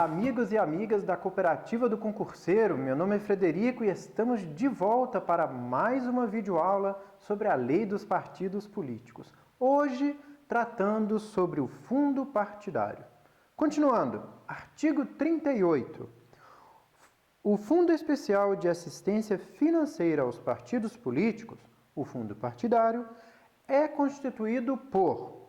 amigos e amigas da Cooperativa do Concurseiro, meu nome é Frederico e estamos de volta para mais uma videoaula sobre a Lei dos Partidos Políticos. Hoje, tratando sobre o fundo partidário. Continuando, artigo 38. O Fundo Especial de Assistência Financeira aos Partidos Políticos, o fundo partidário, é constituído por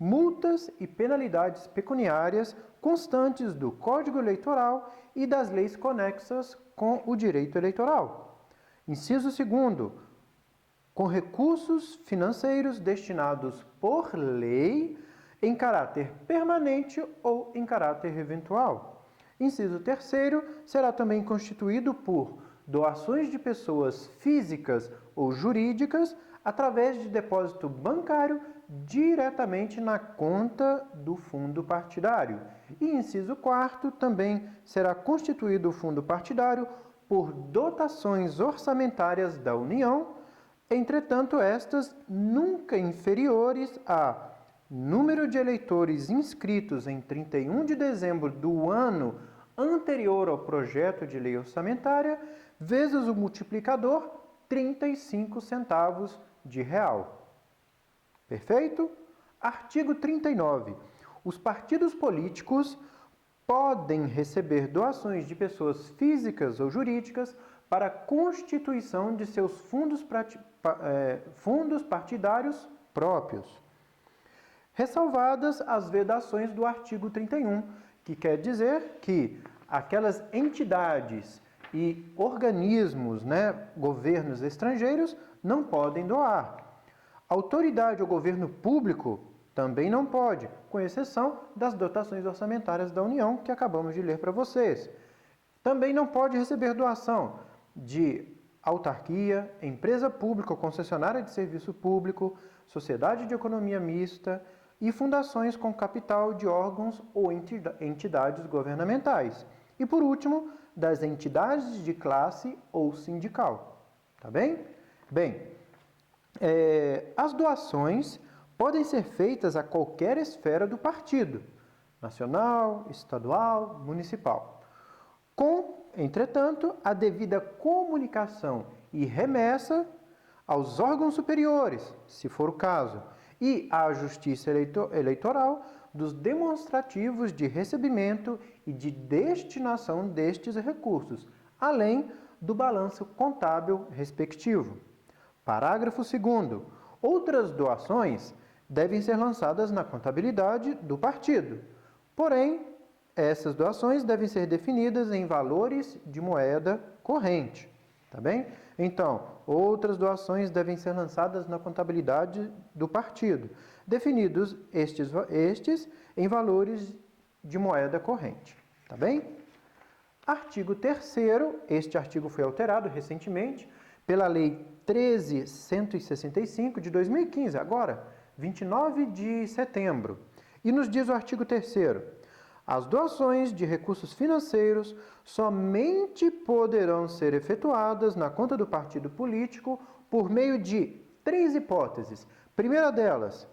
multas e penalidades pecuniárias constantes do Código Eleitoral e das leis conexas com o direito eleitoral. Inciso 2º, com recursos financeiros destinados por lei em caráter permanente ou em caráter eventual. Inciso 3º, será também constituído por doações de pessoas físicas ou jurídicas através de depósito bancário diretamente na conta do fundo partidário. E inciso 4º, também será constituído o fundo partidário por dotações orçamentárias da União, entretanto estas nunca inferiores a número de eleitores inscritos em 31 de dezembro do ano anterior ao projeto de lei orçamentária, vezes o multiplicador 35 centavos de real. Perfeito? Artigo 39. Os partidos políticos podem receber doações de pessoas físicas ou jurídicas para a constituição de seus fundos partidários próprios, ressalvadas as vedações do artigo 31, que quer dizer que aquelas entidades e organismos, governos estrangeiros, não podem doar. Autoridade ou governo público também não pode, com exceção das dotações orçamentárias da União, que acabamos de ler para vocês. Também não pode receber doação de autarquia, empresa pública ou concessionária de serviço público, sociedade de economia mista e fundações com capital de órgãos ou entidades governamentais. E, por último, das entidades de classe ou sindical. Tá bem? Bem, as doações podem ser feitas a qualquer esfera do partido, nacional, estadual, municipal, com, entretanto, a devida comunicação e remessa aos órgãos superiores, se for o caso, e à Justiça Eleitoral dos demonstrativos de recebimento e de destinação destes recursos, além do balanço contábil respectivo. Parágrafo 2º. Outras doações devem ser lançadas na contabilidade do partido. Porém, essas doações devem ser definidas em valores de moeda corrente. Tá bem? Então, outras doações devem ser lançadas na contabilidade do partido, definidos estes em valores de moeda corrente. Tá bem? Artigo 3º, este artigo foi alterado recentemente pela Lei 13.165 de 2015, agora, 29 de setembro. E nos diz o artigo 3º, as doações de recursos financeiros somente poderão ser efetuadas na conta do partido político por meio de 3 hipóteses. Primeira delas,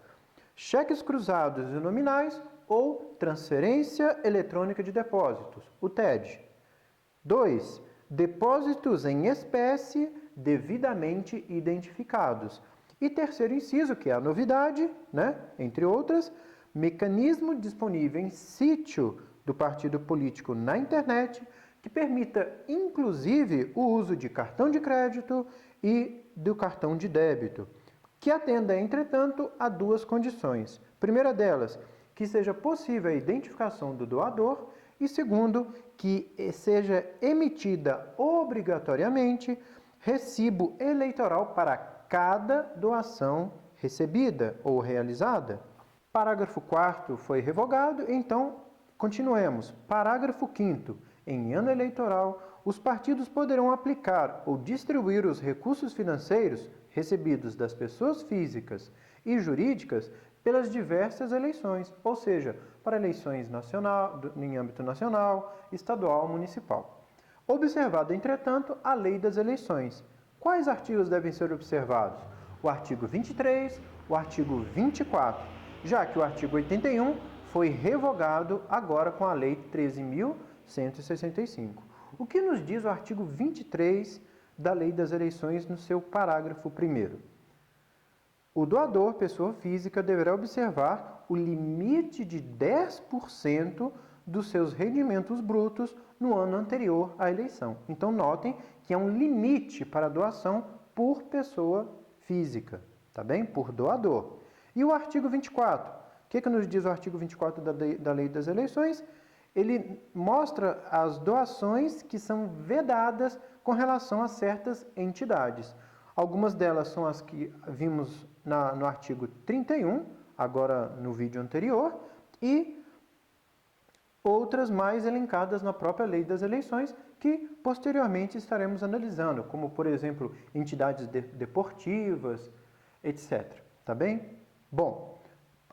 cheques cruzados e nominais ou transferência eletrônica de depósitos, o TED. 2. Depósitos em espécie devidamente identificados. E terceiro inciso, que é a novidade, entre outras, mecanismo disponível em sítio do partido político na internet, que permita, inclusive, o uso de cartão de crédito e do cartão de débito, que atenda, entretanto, a 2 condições. Primeira delas, que seja possível a identificação do doador e, segundo, que seja emitida obrigatoriamente recibo eleitoral para cada doação recebida ou realizada. Parágrafo 4º foi revogado, então continuemos. Parágrafo 5º. Em ano eleitoral, os partidos poderão aplicar ou distribuir os recursos financeiros recebidos das pessoas físicas e jurídicas pelas diversas eleições, ou seja, para eleições em âmbito nacional, estadual, municipal. Observado, entretanto, a lei das eleições. Quais artigos devem ser observados? O artigo 23, o artigo 24, já que o artigo 81 foi revogado agora com a Lei 13.000 3.165. O que nos diz o artigo 23 da Lei das Eleições no seu parágrafo 1º? O doador, pessoa física, deverá observar o limite de 10% dos seus rendimentos brutos no ano anterior à eleição. Então, notem que é um limite para a doação por pessoa física, tá bem? Por doador. E o artigo 24? O que nos diz o artigo 24 da Lei das Eleições? Ele mostra as doações que são vedadas com relação a certas entidades. Algumas delas são as que vimos no artigo 31, agora no vídeo anterior, e outras mais elencadas na própria Lei das Eleições, que posteriormente estaremos analisando, como, por exemplo, entidades deportivas, etc. Tá bem? Bom,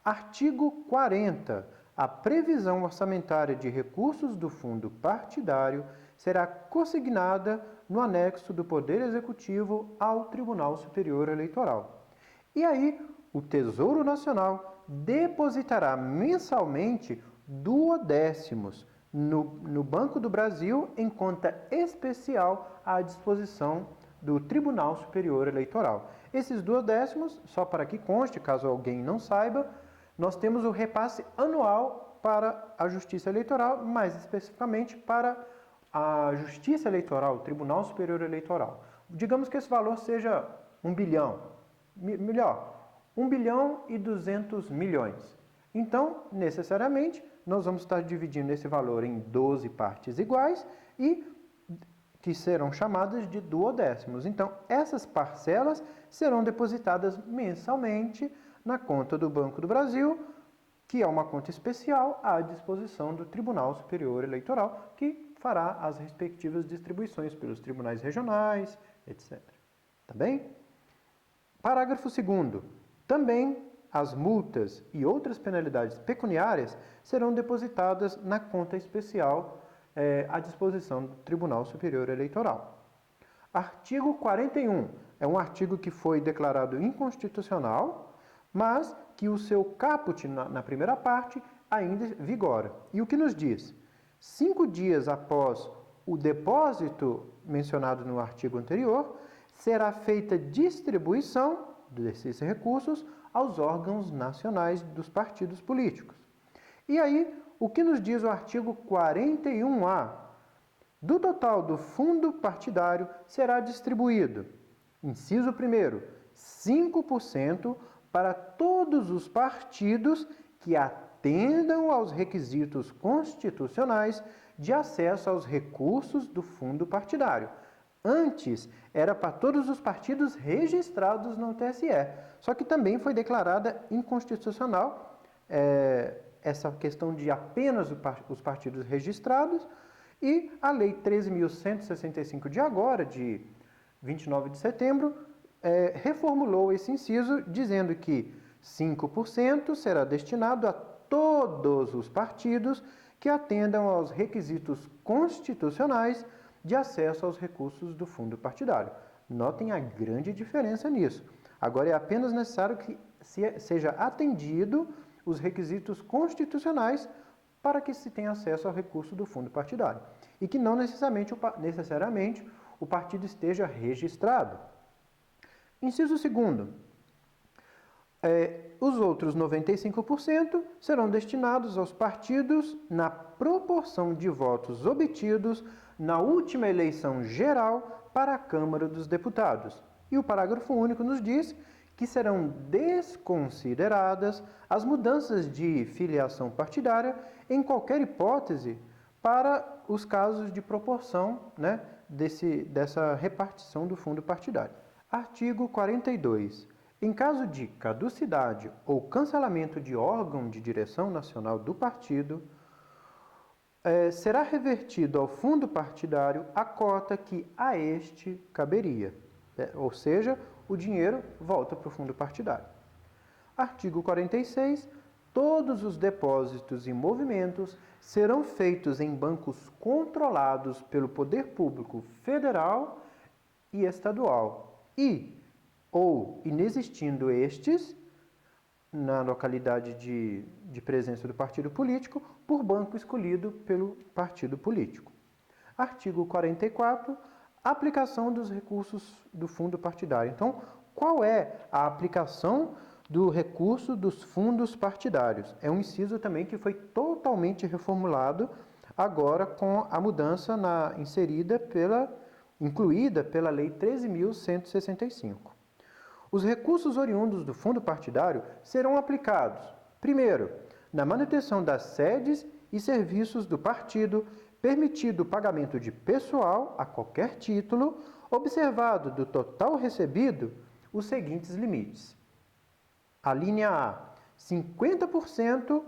artigo 40. A previsão orçamentária de recursos do fundo partidário será consignada no anexo do Poder Executivo ao Tribunal Superior Eleitoral. E aí, o Tesouro Nacional depositará mensalmente 2/10 no Banco do Brasil em conta especial à disposição do Tribunal Superior Eleitoral. Esses 2/10, só para que conste, caso alguém não saiba, nós temos o repasse anual para a Justiça Eleitoral, mais especificamente para a Justiça Eleitoral, o Tribunal Superior Eleitoral. Digamos que esse valor seja 1 bilhão, melhor, 1.2 bilhões. Então, necessariamente, nós vamos estar dividindo esse valor em 12 partes iguais e que serão chamadas de 2/10. Então, essas parcelas serão depositadas mensalmente na conta do Banco do Brasil, que é uma conta especial à disposição do Tribunal Superior Eleitoral, que fará as respectivas distribuições pelos tribunais regionais, etc. Tá bem? Parágrafo 2º. Também as multas e outras penalidades pecuniárias serão depositadas na conta especial à disposição do Tribunal Superior Eleitoral. Artigo 41. É um artigo que foi declarado inconstitucional, mas que o seu caput na primeira parte ainda vigora. E o que nos diz? 5 dias após o depósito mencionado no artigo anterior, será feita distribuição desses recursos aos órgãos nacionais dos partidos políticos. E aí, o que nos diz o artigo 41A? Do total do fundo partidário será distribuído, inciso 1º, 5% para todos os partidos que atendam aos requisitos constitucionais de acesso aos recursos do fundo partidário. Antes, era para todos os partidos registrados no TSE, só que também foi declarada inconstitucional essa questão de apenas os partidos registrados, e a Lei 13.165 de agora, de 29 de setembro, reformulou esse inciso, dizendo que 5% será destinado a todos os partidos que atendam aos requisitos constitucionais de acesso aos recursos do fundo partidário. Notem a grande diferença nisso. Agora é apenas necessário que seja atendido os requisitos constitucionais para que se tenha acesso ao recurso do fundo partidário. E que não necessariamente o partido esteja registrado. Inciso 2º. Os outros 95% serão destinados aos partidos na proporção de votos obtidos na última eleição geral para a Câmara dos Deputados. E o parágrafo único nos diz que serão desconsideradas as mudanças de filiação partidária em qualquer hipótese para os casos de proporção, dessa repartição do fundo partidário. Artigo 42. Em caso de caducidade ou cancelamento de órgão de direção nacional do partido, será revertido ao fundo partidário a cota que a este caberia. Ou seja, o dinheiro volta para o fundo partidário. Artigo 46. Todos os depósitos e movimentos serão feitos em bancos controlados pelo poder público federal e estadual ou, inexistindo estes, na localidade de presença do partido político, por banco escolhido pelo partido político. Artigo 44, aplicação dos recursos do fundo partidário. Então, qual é a aplicação do recurso dos fundos partidários? É um inciso também que foi totalmente reformulado agora com a mudança incluída pela Lei 13.165. Os recursos oriundos do fundo partidário serão aplicados, primeiro, na manutenção das sedes e serviços do partido, permitido o pagamento de pessoal a qualquer título, observado do total recebido os seguintes limites. A linha A, 50%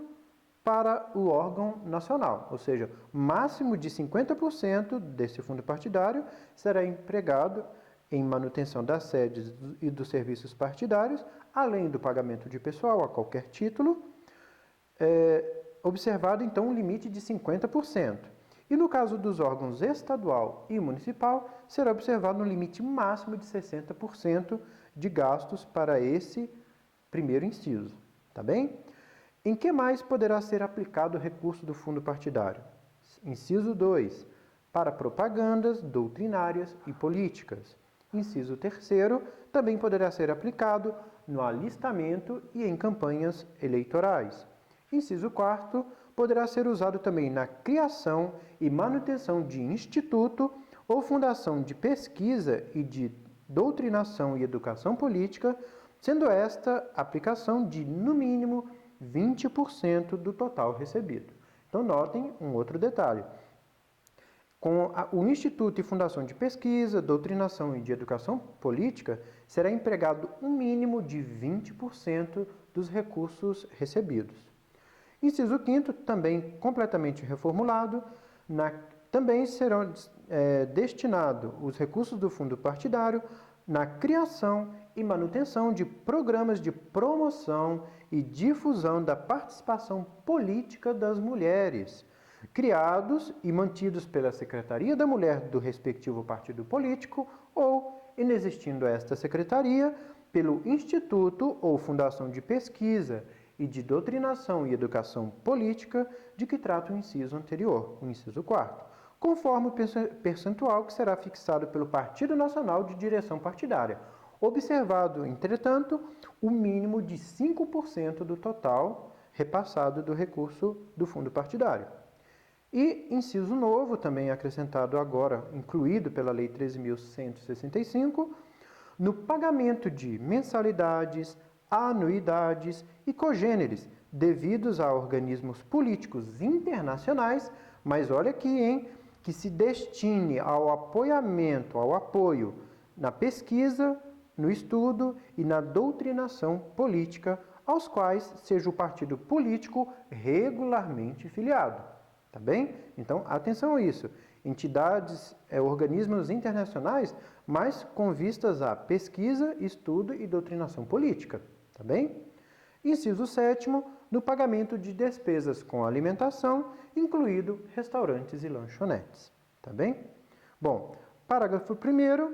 para o órgão nacional, ou seja, máximo de 50% desse fundo partidário será empregado em manutenção das sedes e dos serviços partidários, além do pagamento de pessoal a qualquer título, observado então um limite de 50%. E no caso dos órgãos estadual e municipal, será observado um limite máximo de 60% de gastos para esse primeiro inciso, tá bem? Em que mais poderá ser aplicado o recurso do fundo partidário? Inciso 2, para propagandas doutrinárias e políticas. Inciso 3º, também poderá ser aplicado no alistamento e em campanhas eleitorais. Inciso 4º, poderá ser usado também na criação e manutenção de instituto ou fundação de pesquisa e de doutrinação e educação política, sendo esta aplicação de, no mínimo, 20% do total recebido. Então, notem um outro detalhe. Com o Instituto e Fundação de Pesquisa, Doutrinação e de Educação Política, será empregado um mínimo de 20% dos recursos recebidos. Inciso 5º, também completamente reformulado, também serão destinados os recursos do fundo partidário na criação e manutenção de programas de promoção e difusão da participação política das mulheres, criados e mantidos pela Secretaria da Mulher do respectivo partido político ou, inexistindo esta secretaria, pelo Instituto ou Fundação de Pesquisa e de Doutrinação e Educação Política de que trata o inciso anterior, o inciso 4º, conforme o percentual que será fixado pelo Partido Nacional de Direção Partidária, observado, entretanto, o mínimo de 5% do total repassado do recurso do fundo partidário. E inciso novo, também acrescentado agora, incluído pela Lei 13.165, no pagamento de mensalidades, anuidades e cogêneres devidos a organismos políticos internacionais, mas olha aqui, hein, que se destine ao apoio na pesquisa, no estudo e na doutrinação política, aos quais seja o partido político regularmente filiado. Tá bem? Então, atenção a isso. Entidades, organismos internacionais, mas com vistas à pesquisa, estudo e doutrinação política. Tá bem? Inciso 7º, no pagamento de despesas com alimentação, incluído restaurantes e lanchonetes. Tá bem? Bom, parágrafo 1º,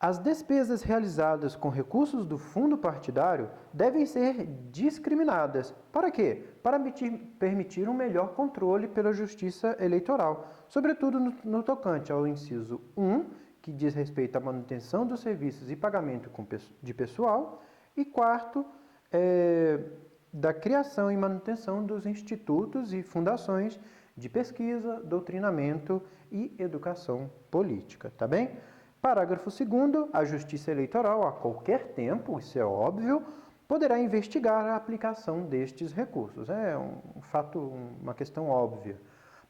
as despesas realizadas com recursos do fundo partidário devem ser discriminadas. Para quê? Para permitir um melhor controle pela Justiça Eleitoral, sobretudo no tocante ao inciso 1, que diz respeito à manutenção dos serviços e pagamento de pessoal, e 4º, da criação e manutenção dos institutos e fundações de pesquisa, doutrinamento e educação política, tá bem? Parágrafo 2º, a Justiça Eleitoral, a qualquer tempo, isso é óbvio, poderá investigar a aplicação destes recursos. É um fato, uma questão óbvia.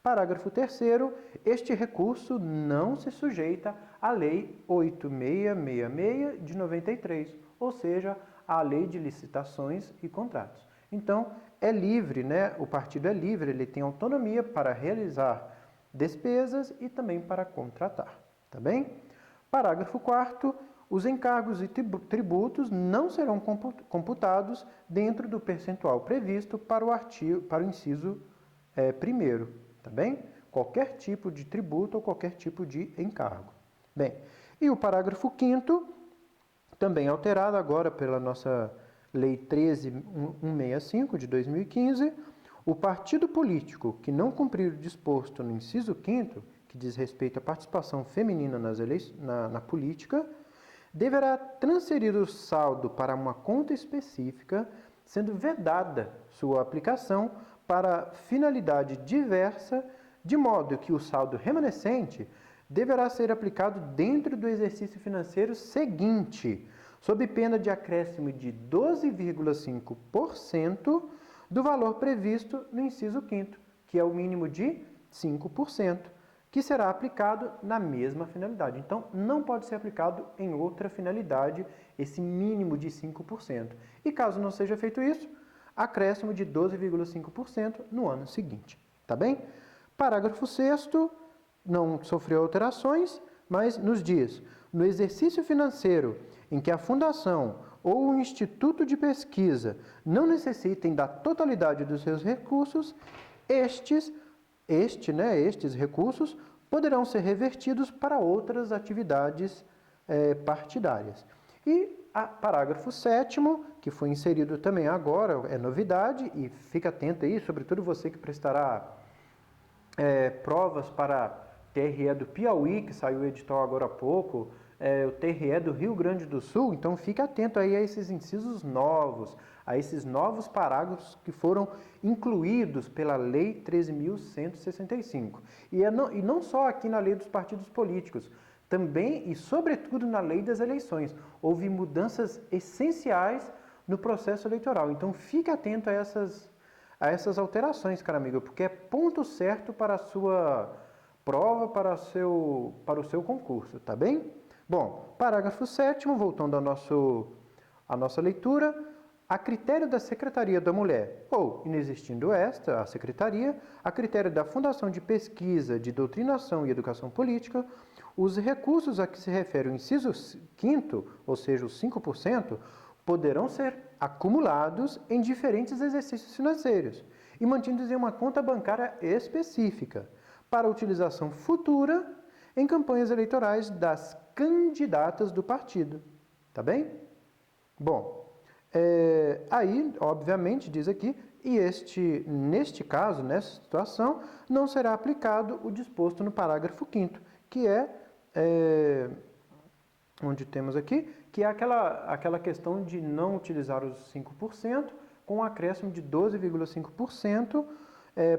Parágrafo 3º, este recurso não se sujeita à Lei 8.666 de 93, ou seja, à Lei de Licitações e Contratos. Então, é livre, né? O partido é livre, ele tem autonomia para realizar despesas e também para contratar, tá bem? Parágrafo 4º, os encargos e tributos não serão computados dentro do percentual previsto para o inciso 1º, tá bem? Qualquer tipo de tributo ou qualquer tipo de encargo. Bem, e o parágrafo 5º, também alterado agora pela nossa Lei 13.165, de 2015, o partido político que não cumprir o disposto no inciso 5º, que diz respeito à participação feminina na política, deverá transferir o saldo para uma conta específica, sendo vedada sua aplicação para finalidade diversa, de modo que o saldo remanescente deverá ser aplicado dentro do exercício financeiro seguinte, sob pena de acréscimo de 12,5% do valor previsto no inciso 5º, que é o mínimo de 5%, que será aplicado na mesma finalidade. Então, não pode ser aplicado em outra finalidade esse mínimo de 5%. E caso não seja feito isso, acréscimo de 12,5% no ano seguinte. Tá bem? Parágrafo 6º, não sofreu alterações, mas nos diz: no exercício financeiro em que a fundação ou o instituto de pesquisa não necessitem da totalidade dos seus recursos, estes recursos poderão ser revertidos para outras atividades partidárias. E parágrafo 7º, que foi inserido também agora, é novidade, e fica atento aí, sobretudo você que prestará provas para TRE do Piauí, que saiu o edital agora há pouco, o TRE do Rio Grande do Sul, então fique atento aí a esses incisos novos, a esses novos parágrafos que foram incluídos pela Lei 13.165. E não só aqui na Lei dos Partidos Políticos, também e sobretudo na Lei das Eleições. Houve mudanças essenciais no processo eleitoral. Então fique atento a essas alterações, cara amigo, porque é ponto certo para a sua prova, para o seu concurso, tá bem? Bom, parágrafo 7º, voltando à nossa leitura, a critério da Secretaria da Mulher, ou, inexistindo esta, a Secretaria, a critério da Fundação de Pesquisa, de Doutrinação e Educação Política, os recursos a que se refere o inciso 5º, ou seja, os 5%, poderão ser acumulados em diferentes exercícios financeiros e mantidos em uma conta bancária específica, para utilização futura em campanhas eleitorais das candidatas do partido. Tá bem? Bom, aí, obviamente, diz aqui, neste caso, nessa situação, não será aplicado o disposto no parágrafo 5º, que onde temos aqui, que é aquela questão de não utilizar os 5%, com um acréscimo de 12,5%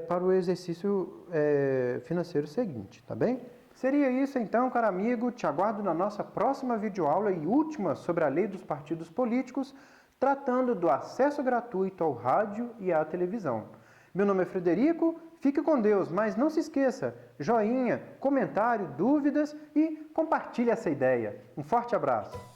para o exercício financeiro seguinte, tá bem? Seria isso então, caro amigo, te aguardo na nossa próxima videoaula e última sobre a Lei dos Partidos Políticos, tratando do acesso gratuito ao rádio e à televisão. Meu nome é Frederico, fique com Deus, mas não se esqueça, joinha, comentário, dúvidas e compartilhe essa ideia. Um forte abraço!